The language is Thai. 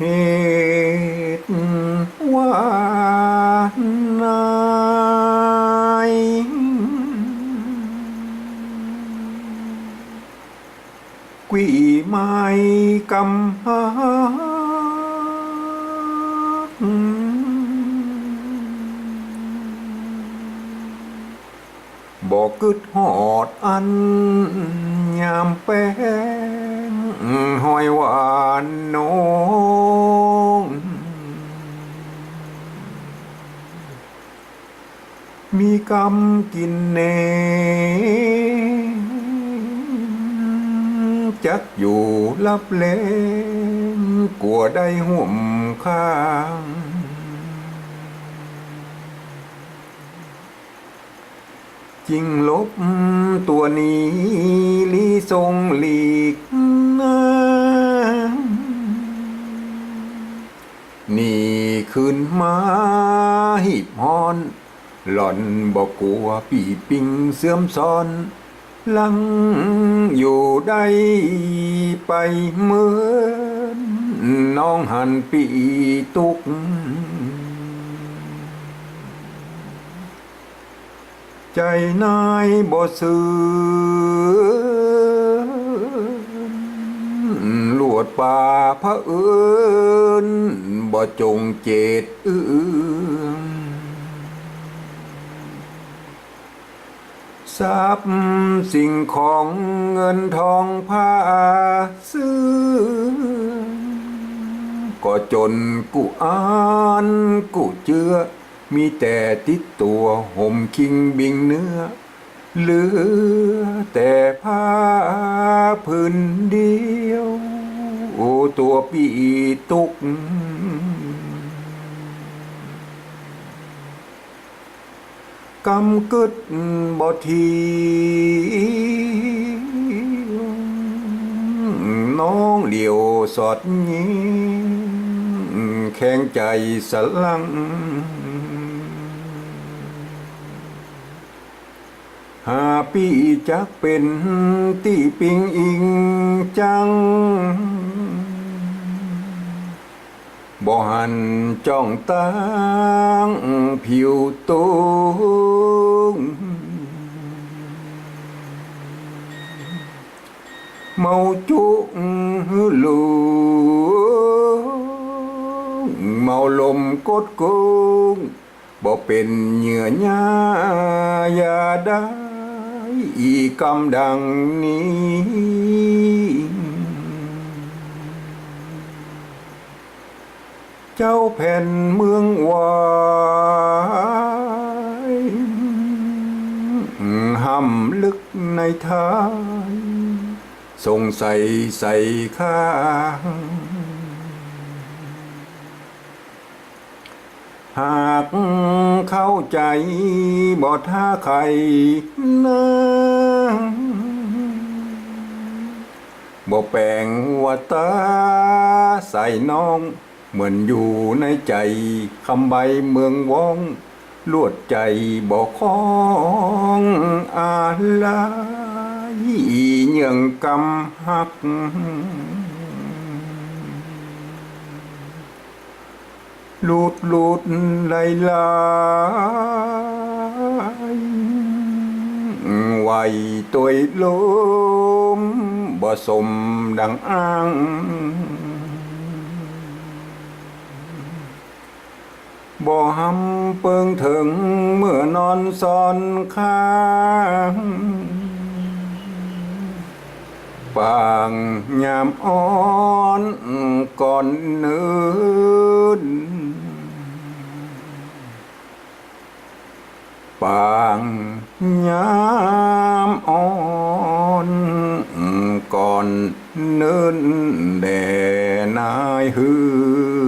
เหตุว่านายกุยไม้กำหาบอกกึดหอดอันยามแป้งหอยหวานน้องมีกำกินเนจักอยู่ลับเลงกลัวได้ห่วมข้างจริงลบตัวนี้ลีทรงหลีกน้ำนี่คืนมาหิบฮอนหล่อนบอกกลัวปีปิงเสื่อมซ้อนลังอยู่ได้ไปเหมือนน้องหันปีตุกใจนายบ่ซื่อลวดป่าพระเอิญบ่จงเจตทรัพย์สิ่งของเงินทองผ้าซื้อก็จนกูอ่านกูเจือมีแต่ติดตัวห่มคิงบิงเนื้อเหลือแต่ผ้าพื้นเดียวโอ้ตัวปีตุกกำกึดบ่ทีน้องเหลียวสอดยิงแข็งใจสลังหาปีจักเป็นตีปิงอิงจังบ่หันจ้องตางผิวตุงเมาจุลูเมาลมกดกุ้งบ่เป็นเหยื่อหญ้ายาได้อีกำดังนี้เจ้าแผ่นเมืองวายห้ำลึกในท้ายสงสัยใส่ข้างหากเข้าใจบ่ท่าใครนะบ่แปลงว่าตาใส่น้องเหมือนอยู่ในใจคำใบเมืองว่องลวดใจบ่คล้องอะไรเยื่องกำหักลูดไหลไหลไหวตัวลมบ่สมดังอ้างบ่หำเปิงถึงเมื่อนอนซ้อนข้างปางยามอ่อนก่อนเนินปางยามอ่อนก่อนเนินแด่นายหือ